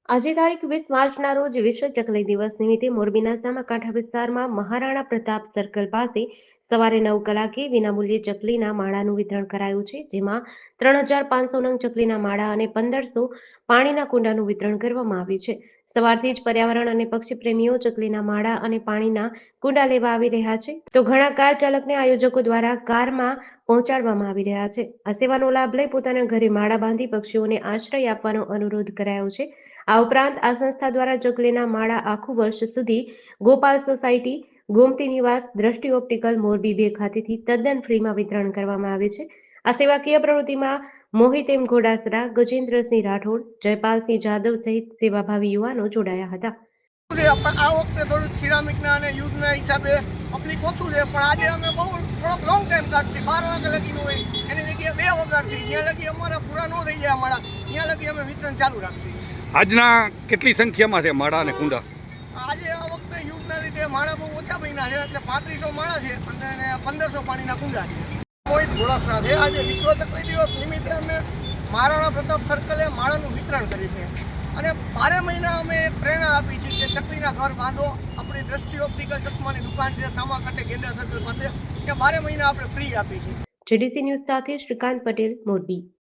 આજે તારીખ 20 માર્ચના રોજ વિશ્વ ચકલી દિવસ નિમિત્તે મોરબીના સામાકાંઠા વિસ્તારમાં મહારાણા પ્રતાપ સર્કલ પાસે સવારે 9 કલાકે વિનામૂલ્યે ચકલીના માળાનું વિતરણ કરાયું છે, જેમાં 3,500 નંગ ચકલીના માળા અને 1,500 પાણીના કુંડાનું વિતરણ કરવામાં આવ્યું છે. સવારથી જ પર્યાવરણ અને પક્ષી પ્રેમીઓ ચકલીના માળા અને પાણીના કુંડા લેવા આવી રહ્યા છે, તો ઘણા કાર ચાલકને આયોજકો દ્વારા કારમાં પહોંચાડવામાં આવી રહ્યા છે. આ સેવાનો લાભ લઈ પોતાના ઘરે માળા બાંધી પક્ષીઓને આશ્રય આપવાનો અનુરોધ કરાયો છે. આ ઉપરાંત આ સંસ્થા દ્વારા ચકલીના માળા આખું વર્ષ સુધી ગોપાલ સોસાયટી, ગોમતી નિવાસ, દ્રષ્ટિ ઓપ્ટિકલ મોરબી 2 ખાતેથી તદ્દન ફ્રીમાં વિતરણ કરવામાં આવે છે. આ સેવાકીય પ્રવૃત્તિમાં મોહિત એમ ઘોડાસરા, ગજેન્દ્રસિંહ રાઠોડ, જયપાલસિંહ જાદવ સહિત સેવાભાવી યુવાનો જોડાયા હતા. આ વખતે થોડુંક સિરામિકના અને યુદ્ધના હિસાબે પબ્લિક ઓછું છે, પણ આજે અમે બહુ થોડોક લોંગ ટાઈમ કાઢશે. 12 વાગે લગીનું હોય એની જગ્યાએ 2 વગાડથી જ્યાં લગી અમારા પૂરા ન થઈ જાય અમારા ત્યાં લગી અમે વિતરણ ચાલુ રાખીએ. આજના કેટલી સંખ્યામાં છે માળા અને કુંડા? આજે આ વખતે યુદ્ધના લીધે માળા બહુ ઓછા બન્યા છે, એટલે 3500 માળા છે અને 1500 પાણીના કુંડા છે. મોહિત ઘોડાસરા છે. આજે વિશ્વ ચકલી દિવસ નિમિત્તે અમે મહારાણા પ્રતાપ સર્કલે માળાનું વિતરણ કર્યું છે અને 12 મહિના અમે પ્રેરણા આપી છે કે ચકલીના ઘર બાંધો. આપણી દ્રષ્ટિ ઓપ્ટિકલ ચશ્માની દુકાન છે સામાકાંઠે ગેંડા સર્કલ પાસે, ત્યાં 12 મહિના આપણે ફ્રી આપી છે. જેડીસી ન્યૂઝ સાથે શ્રીકાંત પટેલ, મોરબી.